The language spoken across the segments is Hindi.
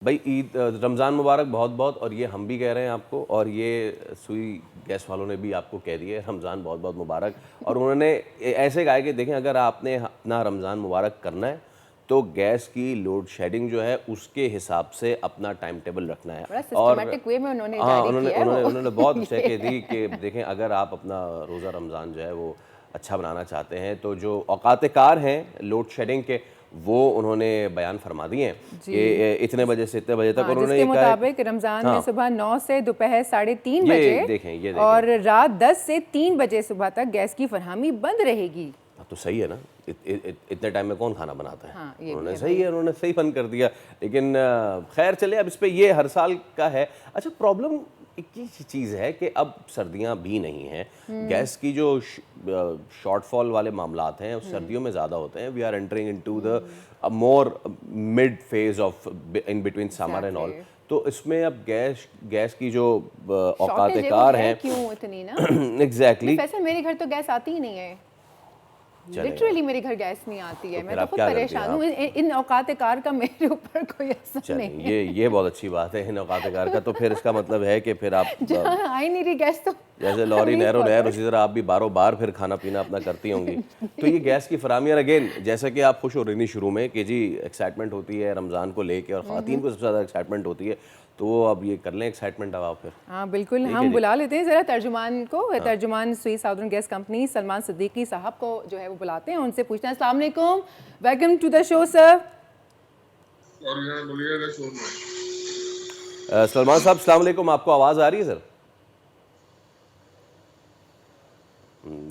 भाई ईद रमज़ान मुबारक बहुत बहुत। और ये हम भी कह रहे हैं आपको, और ये सुई गैस वालों ने भी आपको कह दिया है रमज़ान बहुत बहुत मुबारक। और उन्होंने ऐसे कहा है कि देखें, अगर आपने अपना रमज़ान मुबारक करना है तो गैस की लोड शेडिंग जो है उसके हिसाब से अपना टाइम टेबल रखना है। बड़ा और सिस्टमैटिक वे में उन्होंने हाँ, जारी उन्होंने किया है उन्होंने वो। उन्होंने बहुत ये शर्तें है। दी कि देखें, अगर आप अपना रोज़ा रमज़ान जो है वो अच्छा बनाना चाहते हैं तो जो औकात कार हैं लोड शेडिंग के, वो उन्होंने बयान फरमा दिए हैं जी। कि इतने बजे से इतने बजे तक। हाँ, और उन्होंने जिसके ये कहा है कि मुताबिक रमज़ान में हाँ, सुबह 9 से दोपहर 3:30 ये बजे देखें, ये देखें। और रात 10 से 3 बजे सुबह तक गैस की फरहमी बंद रहेगी। हाँ, तो सही है ना। इतने टाइम में कौन खाना बनाता है। हाँ, ये भी उन्होंने है सही भाई। है, उन्होंने सही फन कर दिया। लेकिन खैर चले, अब इस पे ये हर साल का है। अच्छा, प्रॉब्लम एक ही चीज़ है कि अब सर्दियां भी नहीं हैं। गैस की जो शॉर्टफॉल वाले मामलात हैं उस सर्दियों में ज़्यादा होते हैं। We are entering into the more mid phase of in between summer and all. Exactly. तो इसमें अब गैस की जो औकात शॉर्टेज है वो कार है हैं क्यों इतनी ना। नहीं, एग्जैक्टली। फैसल मेरे घर तो गैस आती ही नहीं है। चलेगा, लिटरली मेरे घर गैस नहीं आती तो है। मैं फिर तो आप खुद क्या करती हैं परेशान हूँ। आप? इन औकात कार का मेरे ऊपर कोई असर नहीं चलें, है। ये बहुत अच्छी बात है इन औकात-ए-कार का। तो फिर इसका मतलब है कि फिर आप जहाँ आ ही नहीं रही गैस तो जैसे लॉरी वे नहरों नहर, फॉरवर्ड। उसी तरह आप भी बारों-बार फिर खाना-पीना अपना करती होंगी। तो ये गैस की फ़रहमी, और अगेन जैसा कि आप खुश हो रही थी शुरू में कि जी एक्साइटमेंट होती है रमज़ान को लेके, और ख़वातीन को सबसे ज़्यादा एक्साइटमेंट होती है। तो वो अब ये कर लें एक्साइटमेंट अब आप फिर। हाँ बिल्कुल, ठीक है हम जी। बुला लेते हैं ज़रा तर्जुमान को। हाँ। तर्जुमान सुई southern gas company Salman Siddiqui साहब को जो है वो बुलाते हैं, उनसे पूछते हैं। अस्सलाम वालेकुम, welcome to the show sir. और यहाँ बोलिएगा शोर में। सलमान साहब अस्सलाम वालेकुम, आपको आवाज़ आ रही है सर?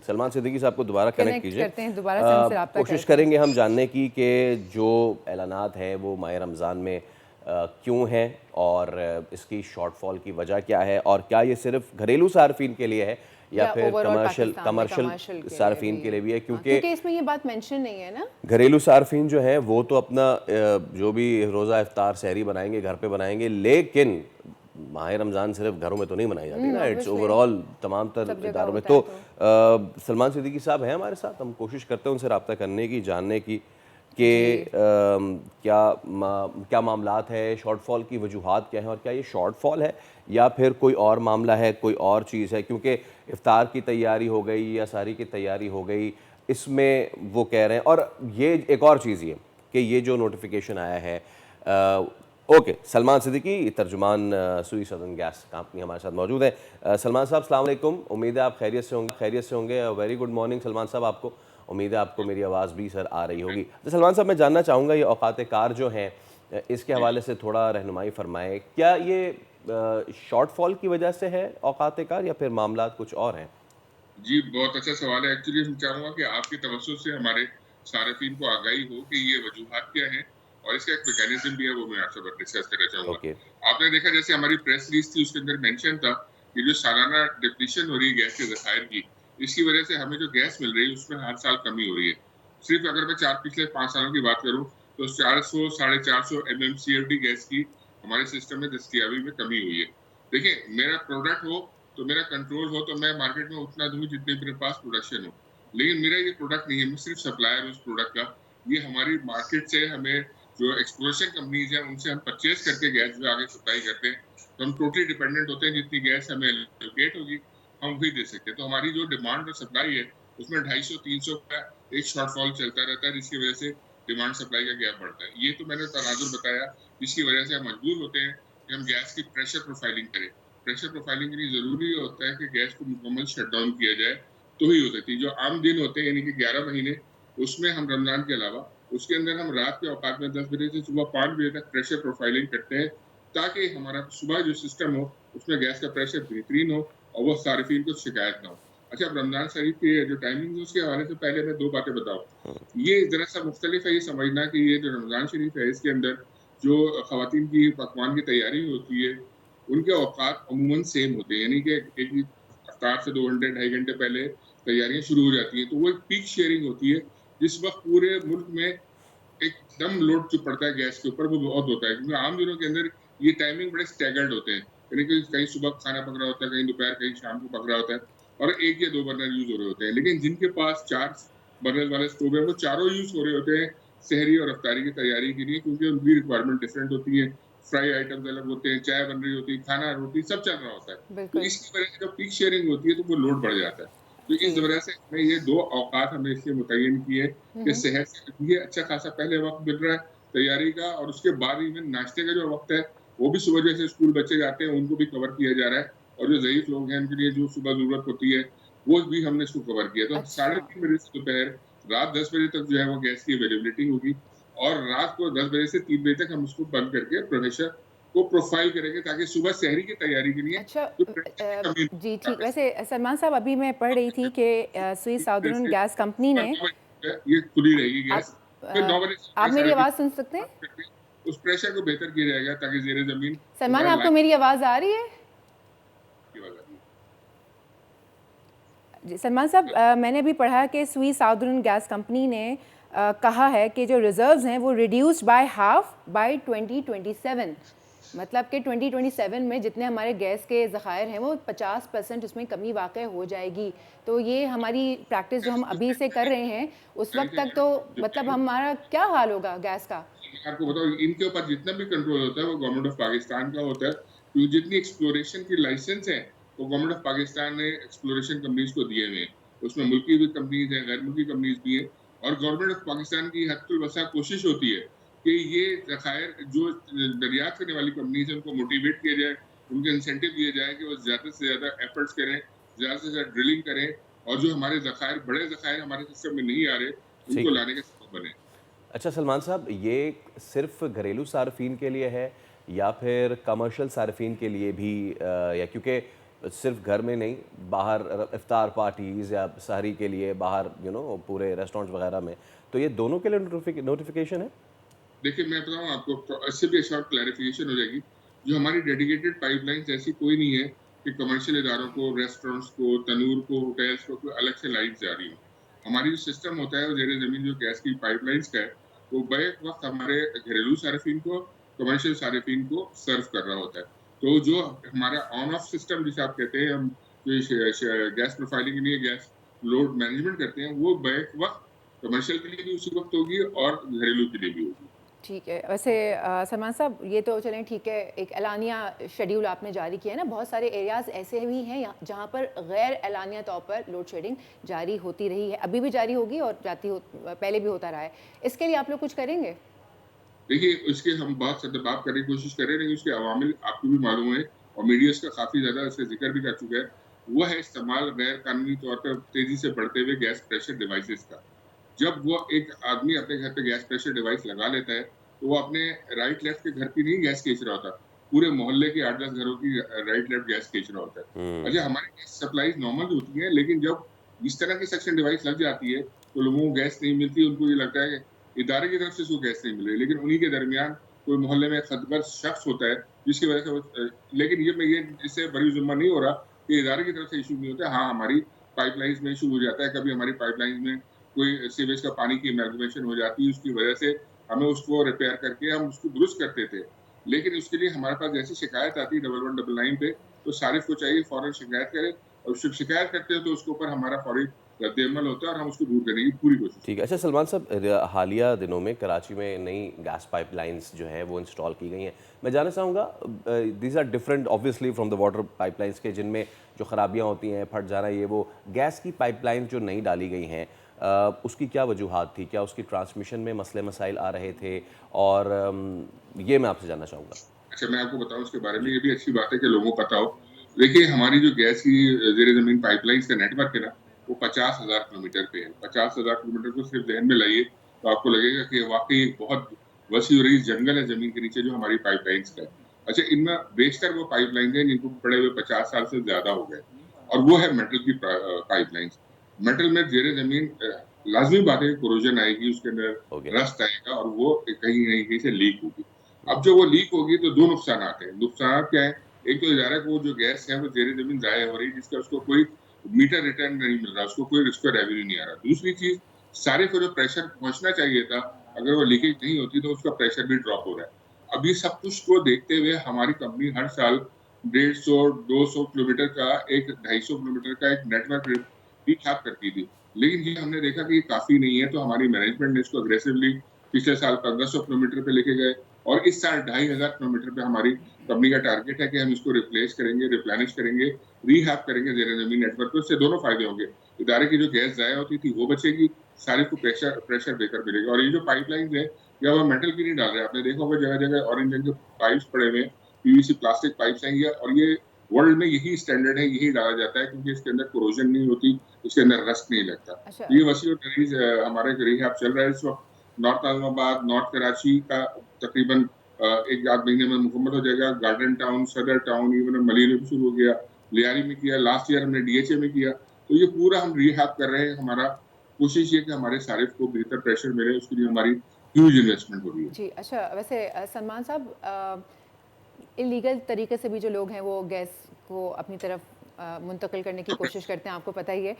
सलमान सिद्दीकी साहब को दोबारा कनेक्ट कनेक्ट कीजिए। करते हैं, दोबारा से हमसे रब्ता कोशिश करते हैं। करेंगे हम जानने की कि जो ऐलानात हैं वो माह रमज़ान में क्यों हैं, और इसकी शॉर्टफॉल की वजह क्या है, और क्या ये सिर्फ घरेलू सार्फिन के लिए है या या फिर ओवरऑल कमर्शियल पाकिस्तान में कमर्शियल कमर्शियल के लिए सार्फिन भी। के लिए भी है। हाँ, क्योंकि क्योंकि इसमें ये बात मेंशन नहीं है ना। घरेलू सार्फिन जो हैं वो तो अपना जो भी रोज़ा इफ्तार सहरी बनाएंगे घर पे बनाएंगे, लेकिन माह रमज़ान सिर्फ घरों में तो नहीं मनाई जाती ना, इट्स ऑब्वियसली ओवरऑल तमाम तर सब जगह इदारों में। होता तो है तो। सलमान सिद्दीकी साहब हैं हमारे साथ, हम कोशिश करते हैं उनसे रब्ता करने की, जानने की कि जी। क्या मामलात है, शॉर्टफॉल की वजूहात क्या हैं, और क्या ये शॉर्टफॉल है या फिर कोई और मामला है, कोई और चीज़ है। क्योंकि इफ्तार की तैयारी हो गई या सारी की तैयारी हो गई, इसमें वो कह रहे हैं। और ये एक और चीज़ ये कि ये जो नोटिफिकेशन आया है, ओके, सलमान सिद्दीकी तर्जुमान सुई सदर्न गैस कंपनी हमारे साथ मौजूद है। सलमान साहब अस्सलाम वालेकुम, उम्मीद है आप खैरियत से होंगे। वेरी गुड मॉर्निंग सलमान साहब आपको। उम्मीद है आपको मेरी आवाज़ भी सर आ रही होगी। तो सलमान साहब, मैं जानना चाहूँगा ये औकात कार जो हैं, इसके जी हवाले से थोड़ा रहनुमाई फरमाएँ। क्या ये शॉर्टफॉल की वजह से है औकात कार, या फिर मामलात कुछ और हैं? जी, बहुत अच्छा सवाल है। एक्चुअली मैं चाहूँगा कि आपकी तवज्जो से हमारे सार्फिन को आगाही हो कि ये वजूहात क्या हैं और इसका एक मैकेनिज्म भी है, वो मैं आपसे डिस्कस करना चाहूँगा। ओके। आपने देखा जैसे हमारी प्रेस रिलीज़ थी, उसके अंदर मेंशन था कि जो सालाना डिप्लीशन हो रही है गैस के ज़खायर की, इसकी वजह से हमें जो गैस मिल रही है उसमें हर साल कमी हो रही है। सिर्फ़ अगर मैं पिछले 5 सालों की बात करूँ तो 400 साढ़े 400 एमएमसीएफडी गैस की हमारे सिस्टम में दस्तयाबी में कमी हुई है। देखिए, मेरा प्रोडक्ट हो तो मेरा कंट्रोल हो तो मैं मार्केट में उतना दूँ जितने मेरे पास प्रोडक्शन हो। लेकिन मेरा ये प्रोडक्ट नहीं है, मैं सिर्फ सप्लायर हूँ उस प्रोडक्ट का। ये हमारी मार्केट से हमें जो एक्सप्लोरेशन कंपनीज़ हैं उनसे हम परचेज़ करके गैस जो आगे सप्लाई करते हैं। तो हम टोटली डिपेंडेंट होते हैं, जितनी गैस हमें एलोकेट होगी हम वही दे सकते हैं। तो हमारी जो डिमांड और सप्लाई है उसमें 250-300 का एक शॉर्टफॉल चलता रहता है, जिसकी वजह से डिमांड सप्लाई का गैप बढ़ता है। ये तो मैंने तनाजुर बताया, जिसकी वजह से हम मजबूर होते हैं कि हम गैस की प्रेशर प्रोफाइलिंग करें। प्रेशर प्रोफाइलिंग के लिए ज़रूरी होता है कि गैस को मुकम्मल शट डाउन किया जाए, तो ही हो सकती है। जो आम दिन होते हैं यानी कि 11 महीने, उसमें हम रमज़ान के अलावा उसके अंदर हम रात के औकात में 10 बजे से सुबह 5 बजे तक प्रेशर प्रोफाइलिंग करते हैं, ताकि हमारा सुबह जो सिस्टम हो उसमें गैस का प्रेशर बेहतरीन हो और वो सार्फिन को शिकायत ना हो। अच्छा, अब रमज़ान शरीफ की जो टाइमिंग है उसके हवाले से पहले मैं 2 बातें बताऊँ। ये ज़रा-सा मुख्तलिफ है ये समझना कि ये जो रमज़ान शरीफ है इसके अंदर जो ख़वातीन की पकवान की तैयारी होती है, उनके औकात अमूमन सेम होते हैं, यानी कि एक इफ्तार से 2 घंटे, ढाई घंटे पहले तैयारियाँ शुरू हो जाती हैं। तो वो एक पीक शेयरिंग होती है, जिस वक़्त पूरे मुल्क में एकदम लोड जो पड़ता है गैस के ऊपर वो बहुत होता है, क्योंकि आम दिनों के अंदर ये टाइमिंग बड़े स्टैगर्ड होते हैं। यानी कि कहीं सुबह खाना पक रहा होता है, कहीं दोपहर, कहीं शाम को पक रहा होता है और 1 या 2 बर्नर यूज़ हो रहे होते हैं। लेकिन जिनके पास 4 बर्नर वाले स्टोव है, वो चारों यूज़ हो रहे होते हैं सहरी और इफ्तारी की तैयारी के लिए, क्योंकि उनकी रिक्वायरमेंट डिफरेंट होती है। फ्राई आइटम्स अलग होते हैं, चाय बन रही होती है, खाना, रोटी सब चल रहा होता है। तो बिल्कुल। इसकी वजह से जब पीक शेयरिंग होती है तो वो लोड बढ़ जाता है। तो जी। इस वजह से हमें ये 2 औकात हमने इसलिए मुतय्यन किए हुँ, कि हुँ। सेहत से भी अच्छा खासा पहले वक़्त मिल रहा है तैयारी का, और उसके बाद इवन नाश्ते का जो वक़्त है, वो भी सुबह जैसे स्कूल बच्चे जाते हैं उनको भी कवर किया जा रहा है, और जो ज़ईफ़ लोग हैं उनके लिए जो सुबह ज़रूरत होती है, वो भी हमने इसको कवर किया। तो साढ़े अच्छा। 3 बजे से दोपहर रात 10 बजे तक जो है वो गैस की अवेलेबिलिटी होगी, और रात को 10 बजे से 3 बजे तक हम उसको बंद करके प्रेशर को प्रोफ़ाइल करेंगे, ताकि सुबह सहरी की तैयारी के लिए अच्छा जो प्रेशर की कमी जी ना ठीक। कर वैसे सलमान साहब, अभी मैं पढ़ रही थी कि स्विस साउदर्न जैसे गैस कंपनी सुबह ने 9 बजे ये खुली रहेगी गैस, आप फिर 9 बजे से आप सुबह मेरी साढ़े 3 आवाज़ सुन सकते हैं? बंद करके उस प्रेशर को बेहतर किया जाएगा, ताकि ज़ेरे ज़मीन सलमान, दोबारा आपको लाइन मेरी आवाज़ आ रही है? की आवाज़ आ रही है। जी सलमान साहब, मैंने भी पढ़ा कि स्विस साउदर्न गैस कंपनी ने कहा है कि जो रिजर्व्स हैं वो रिड्यूस्ड बाय हाफ बाय 2027। मतलब कि 2027 में जितने हमारे गैस के ज़खायर हैं वो 50% उसमें कमी वाक़ई हो जाएगी। तो ये हमारी प्रैक्टिस जो हम अभी से कर रहे हैं, उस मैंने वक्त क्या तक तो जो मतलब हमारा क्या हाल होगा गैस का? मैं आपको बताऊँ, इनके ऊपर जितना भी कंट्रोल होता है वो गवर्नमेंट ऑफ पाकिस्तान का होता है। क्योंकि जितनी एक्सप्लोरेशन की लाइसेंस है, वो गवर्नमेंट ऑफ पाकिस्तान ने एक्सप्लोरेशन कंपनीज़ को दिए हुए हैं। उसमें मुल्की भी कंपनीज़ हैं, गैर मुल्की कंपनीज़ भी हैं, और गवर्नमेंट ऑफ पाकिस्तान की हद्दुल वसा कोशिश होती है कि ये ज़खायर जो दरियाफ़्त करने वाली कंपनीज़ हैं, उनको मोटिवेट किया जाए, उनको इंसेंटिव दिए जाए कि वो ज़्यादा से ज़्यादा एफर्ट्स करें, ज़्यादा से ज़्यादा ड्रिलिंग करें, और जो हमारे ज़खायर, बड़े ज़खायर हमारे सिस्टम में नहीं आ रहे, उनको ठीक है। लाने का सबब बने। अच्छा सलमान साहब, ये सिर्फ़ घरेलू सार्फिन के लिए है या फिर कमर्शियल सार्फिन के लिए भी या क्योंकि सिर्फ़ घर में नहीं, बाहर इफ्तार पार्टीज़ या सहरी के लिए बाहर पूरे रेस्टोरेंट्स वग़ैरह में, तो ये दोनों के लिए नोटिफ़िकेशन है? देखिए, मैं बताऊँ आपको, तो इससे भी शॉर्ट क्लैरिफ़िकेशन हो जाएगी। जो हमारी डेडिकेटेड पाइपलाइन्स ऐसी कोई नहीं है कि कमर्शियल इदारों को, रेस्टोरेंट्स को, तनूर को, होटल्स को कोई अलग से लाइट जा रही हो। हमारी जो सिस्टम होता है वो ज़ेरे ज़मीन जो गैस की पाइपलाइन्स का है, वो बैक वक़्त हमारे घरेलू सार्फिन को, कमर्शियल सार्फिन को सर्व कर रहा होता है। तो जो हमारा ऑन ऑफ सिस्टम जिसे आप कहते हैं, हम जो श श गैस प्रोफाइलिंग के लिए गैस लोड मैनेजमेंट करते हैं, वो बैक वक़्त कमर्शियल के लिए भी उसी वक़्त होगी और घरेलू के लिए भी होगी। ठीक है। वैसे सलमान साहब, ये तो चलें ठीक है, एक एलानिया शेड्यूल आपने जारी किया है ना, बहुत सारे एरियाज़ ऐसे भी हैं जहाँ पर गैर एलानिया तौर पर लोड शेडिंग जारी होती रही है, अभी भी जारी होगी और पहले भी होता रहा है। इसके लिए आप लोग कुछ करेंगे? देखिए, उसके हम बहुत सद्भाव करने की कोशिश कर रहे हैं, लेकिन उसके अवामिल आपको भी मालूम है, और मीडिया इसका काफ़ी ज़्यादा इसका ज़िक्र भी कर चुका है। वो है इस्तेमाल गैर कानूनी तौर पर तेज़ी से बढ़ते हुए गैस प्रेशर डिवाइसेज़ का। जब वो एक आदमी अपने घर पे गैस प्रेशर डिवाइस लगा लेता है, तो वो अपने राइट लेफ्ट के घर की नहीं गैस खींच रहा होता, पूरे मोहल्ले के 8-10 घरों की राइट लेफ्ट गैस खींच रहा होता है। हुँ। अच्छा, हमारी गैस सप्लाईज़ नॉर्मल होती हैं, लेकिन जब इस तरह की सक्शन डिवाइस लग जाती है, तो लोगों को गैस नहीं मिलती, उनको ये लगता है कि इदारे की तरफ से इसको गैस नहीं मिल रही, लेकिन उन्हीं के दरमियान कोई मोहल्ले में खदगर्ज शख्स होता है, जिसकी वजह से वो लेकिन ये इससे बरी-ज़ुम्मा नहीं हो रहा कि इदारे की तरफ से इश्यू नहीं होता है। हाँ, हमारी पाइपलाइन्स में इश्यू हो जाता है, कभी हमारी पाइपलाइन्स में कोई सीवेज का पानी की एमैल्गमेशन हो जाती है, उसकी वजह से हमें उसको रिपेयर करके हम उसको दुरुस्त करते थे। लेकिन उसके लिए हमारे पास जैसी शिकायत आती है 1199 पे, तो सारिफ़ को चाहिए फ़ौरन शिकायत करे, और जब शिकायत करते हैं तो उसके ऊपर हमारा फ़ौरी रद्द-ए-अमल होता है और हम उसको दूर करने की पूरी कोशिश ठीक है। करते हैं। अच्छा सलमान साहब, हालिया दिनों में कराची में नई गैस पाइपलाइंस जो है वो इंस्टॉल की गई हैं। मैं जानना चाहूँगा, these are different obviously from the water pipelines के, जिनमें जो ख़राबियाँ होती हैं, फट जाना, ये वो। गैस की पाइपलाइन जो नई डाली गई हैं, उसकी क्या वजूहात थी? क्या उसकी ट्रांसमिशन में मसले मसाइल आ रहे थे? और ये मैं आपसे जानना चाहूँगा। अच्छा, मैं आपको बताऊँ उसके बारे में, जी। ये भी अच्छी बात है कि लोगों को पता हो। देखिए, हमारी जो गैस की ज़ेर-ज़मीन पाइपलाइन्स का नेटवर्क है ना, वो 50,000 किलोमीटर पे है। 50,000 किलोमीटर को सिर्फ़ ज़हन में लाइए, तो आपको लगेगा कि वाक़ई एक बहुत वसी और रईस जंगल है ज़मीन के नीचे जो हमारी पाइपलाइन्स का है। अच्छा, इनमें बेशतर वो पाइपलाइन्स हैं जिनको पड़े हुए 50 साल से ज़्यादा हो गए, और वो है मेटल की पाइपलाइन्स। मेटल में ज़ेर-ज़मीन लाज़मी बात है कि कोरोजन आएगी, उसके हो गया। अंदर रस्ट आएगा, और वो कहीं न कहीं से लीक होगी। अब जब वो लीक होगी तो 2 नुकसानात हैं। नुकसानात क्या है? एक तो इदारे को जो गैस है वो ज़ेर-ज़मीन ज़ाया हो रही है, जिसका उसको कोई मीटर रिटर्न नहीं मिल रहा, उसको कोई उसका रेवेन्यू नहीं आ रहा। दूसरी चीज़, सारे को जो प्रेशर पहुँचना चाहिए था, अगर वो लीकेज नहीं होती तो उसका प्रेशर भी ड्रॉप हो रहा है। अब ये सब कुछ को देखते हुए हमारी कंपनी हर साल 150-200 किलोमीटर का, एक 250 किलोमीटर का एक नेटवर्क रिचार्ज करती थी। लेकिन ये हमने देखा कि ये काफ़ी नहीं है, तो हमारी मैनेजमेंट ने इसको अग्रेसिवली पिछले साल 1500 किलोमीटर पे लेके गए। और इस साल 2500 किलोमीटर पे हमारी कंपनी का टारगेट है कि हम इसको रिप्लेस करेंगे, रिप्लेनिश करेंगे, रीहैब करेंगे ज़ेर ज़मीन नेटवर्क पे। उससे दोनों फ़ायदे होंगे। इदारे की जो गैस ज़ाया होती थी वो बचेगी, सारिफ को प्रेशर प्रेशर बेहतर मिलेगा। और ये जो पाइपलाइन्स है, या वो मेटल की नहीं डाल रहे हैं। आपने देखा होगा जगह-जगह ऑरेंज रंग के पाइप्स पड़े हुए हैं, पीवीसी प्लास्टिक पाइप्स हैं ये, और ये वर्ल्ड में यही स्टैंडर्ड है, यही डाला जाता है क्योंकि इसके अंदर कोरोजन नहीं होती, इसके अंदर रस्ट नहीं लगता। अच्छा। तो ये वसी और नरीज़ हमारा रिहैब चल रहा है इस वक़्त। नॉर्थ इस्लामाबाद, नॉर्थ कराची का तकरीबन 1 आध महीने में मुकम्मल हो जाएगा। गार्डन टाउन, सदर टाउन, इवन मलीर में भी शुरू हो गया, लियारी में किया, लास्ट ईयर हमने डीएचए में किया। तो ये पूरा हम रिहैब कर रहे हैं। हमारा कोशिश ये है कि हमारे सारिफ को बेहतर प्रेशर मिले, उसके लिए हमारी ह्यूज इन्वेस्टमेंट हो रही है। जी, अच्छा, वैसे सलमान साहब, इलीगल तरीके से भी जो लोग हैं वो गैस को अपनी तरफ मुंतकिल करने की कोशिश करते हैं, आपको पता ही है।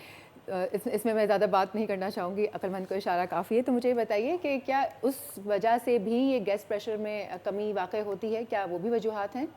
इसमें मैं ज़्यादा बात नहीं करना चाहूँगी, अक्लमंद को इशारा काफ़ी है। तो मुझे ये बताइए कि क्या उस वजह से भी ये गैस प्रेशर में कमी वाक़ई होती है? क्या वो भी वजूहात हैं?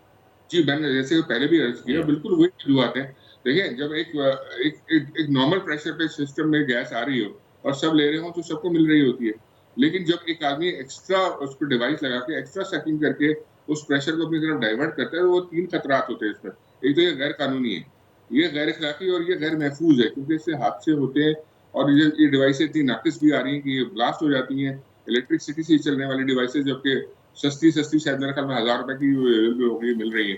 जी, मैंने जैसे पहले भी अर्ज़ किया, या बिल्कुल वही वजूहात है। देखिए, जब एक नॉर्मल प्रेशर पे सिस्टम में गैस आ रही हो और सब ले रहे हों, तो सबको मिल रही होती है। लेकिन जब एक आदमी एक्स्ट्रा उस पे डिवाइस लगा के एक्स्ट्रा सकिंग करके उस प्रेशर को अपनी तरफ डाइवर्ट करता है, तो वो 3 खतरात होते हैं इसमें। एक तो ये गैर कानूनी है, ये गैर अखलाकी और ये गैर महफूज़ है, क्योंकि इससे हादसे होते हैं। और ये डिवाइसेज़ इतनी नाक़िस भी आ रही हैं कि ये ब्लास्ट हो जाती हैं। इलेक्ट्रिसिटी से चलने वाली डिवाइसेज़, जबकि सस्ती-सस्ती शायद मेरे ख़्याल में ₹1000 की मिल रही है।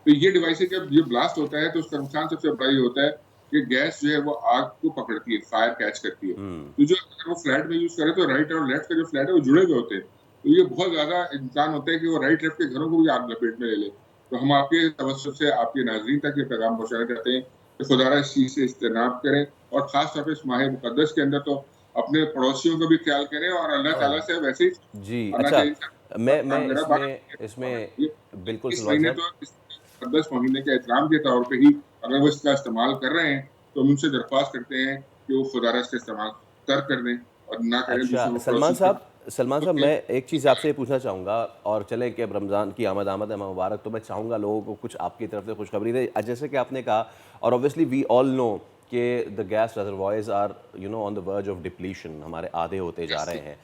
तो ये डिवाइसेज़ जब ये ब्लास्ट होता है, तो उसका नुकसान सबसे बड़ा ये होता है कि गैस जो है वो आग को पकड़ती है, फायर कैच करती है। हुँ, तो जो अगर वो फ्लैट में यूज़ करें, तो राइट और लेफ्ट का जो फ्लैट है वो जुड़े हुए होते हैं। तो ये बहुत ज़्यादा इम्कान होता है कि वो राइट लेफ्ट के घरों को भी आग लपेट में ले ले। तो हम आपके तवज्जुह से आपके नाज़रीन तक ये पैगाम पहुँचाना चाहते हैं कि खुदारा इस चीज़ से इज्तनाब करें, और ख़ास तौर पे इस माह मुक़द्दस के अंदर तो अपने पड़ोसियों का भी ख़्याल करें, और अल्लाह ताला हाँ, से वैसे ही जी, करना अच्छा, चाहिए मैं काम करा। इसमें बाकी इसमें ये बिल्कुल इस सलमान महीने साहब। तो इस मुक़द्दस महीने के एहतराम के तौर पे ही अगर वो इसका इस्तेमाल कर रहे हैं, तो हम उनसे दरख्वास्त करते हैं कि वो खुदारा इसका इस्तेमाल तर्क कर दें और ना करें अच्छा, दूसरों को पड़ोसी को। सलमान साहब, ओके। मैं एक चीज़ आपसे ये पूछना चाहूँगा, और चलें कि अब रमज़ान की आमद है मुबारक, तो मैं चाहूँगा लोगों को कुछ आपकी तरफ से खुशखबरी दें। जैसे कि आपने कहा, और ऑब्वियसली वी ऑल नो कि the gas reservoirs are on the verge of depletion, हमारे आधे होते जा रहे हैं।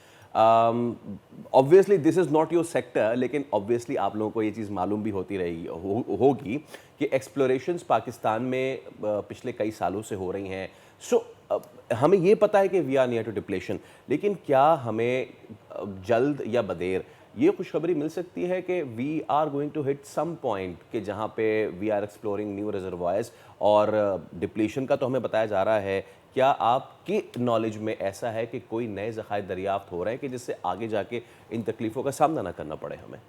Obviously this is not your sector, लेकिन ऑब्वियसली आप लोगों को ये चीज़ मालूम भी होती रही होगी कि एक्सप्लोरेशंस पाकिस्तान में पिछले कई सालों से हो रही हैं। सो हमें ये पता है कि we are near to depletion, लेकिन क्या हमें जल्द या बदेर ये खुशखबरी मिल सकती है कि we are going to hit some point कि जहाँ पे we are exploring new reservoirs, और डिप्लीशन का तो हमें बताया जा रहा है। क्या आपकी नॉलेज में ऐसा है कि कोई नए ज़खायर दरियाफ्त हो रहे हैं कि जिससे आगे जाके इन तकलीफ़ों का सामना ना करना पड़े हमें?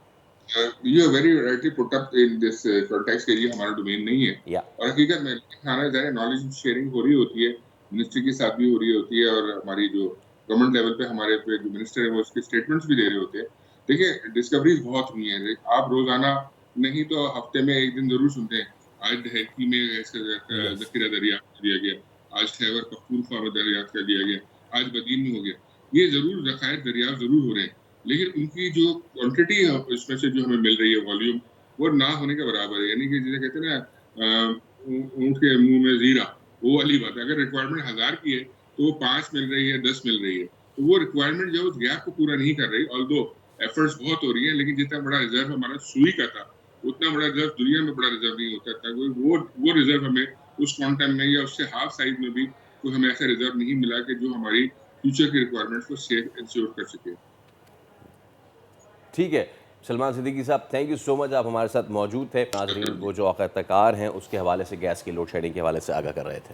You are very rightly put up in this context के लिए हमारा डोमेन नहीं है। या और हकीकत में खाना ज़ाहिर है नॉलेज शेयरिंग हो रही होती है, मिनिस्ट्री के साथ भी हो रही होती है, और हमारी जो गवर्नमेंट लेवल पे हमारे पे जो मिनिस्टर है वो उसके स्टेटमेंट्स भी दे रहे होते हैं। देखिए, डिस्कवरीज़ बहुत हुई हैं। आप रोज़ाना नहीं तो हफ्ते में 1 दिन ज़रूर सुनते हैं, आज हैकी में ऐसे यस, ज़ख़ीरा दरियाफ़्त कर दिया गया, आज खैबर पख्तूनख्वा में दरियाफ़्त कर दिया गया, आज बदीन में हो गया। ये ज़रूर ज़खायर दरियाफ़्त ज़रूर हो रहे हैं, लेकिन उनकी जो क्वांटिटी है इसमें से जो हमें मिल रही है वॉल्यूम, वो ना होने के बराबर है। यानी कि जिसे कहते हैं ना, ऊँट के मुँह में ज़ीरा, वो वाली बात है। अगर रिक्वायरमेंट 1000 की है, तो वो 5 मिल रही है, 10 मिल रही है। तो वो रिक्वायरमेंट जो है उस गैप को पूरा नहीं कर रही, ऑल्दो एफर्ट्स बहुत हो रही हैं, लेकिन जितना बड़ा रिज़र्व हमारा सुई का था, उतना बड़ा रिज़र्व दुनिया में बड़ा रिज़र्व नहीं होता था। वो रिज़र्व हमें उस क्वांटम में या उससे हाफ साइज़ में भी कोई हमें ऐसा रिज़र्व नहीं मिला कि जो हमारी फ्यूचर की रिक्वायरमेंट्स को सेव इंश्योर कर सके। ठीक है। सलमान सिद्दीकी साहब, थैंक यू सो मच, आप हमारे साथ मौजूद थे। नाज़रीन, वो जो औक़ात कार हैं उसके हवाले से, गैस की लोड शेडिंग के हवाले से आगाह कर रहे थे।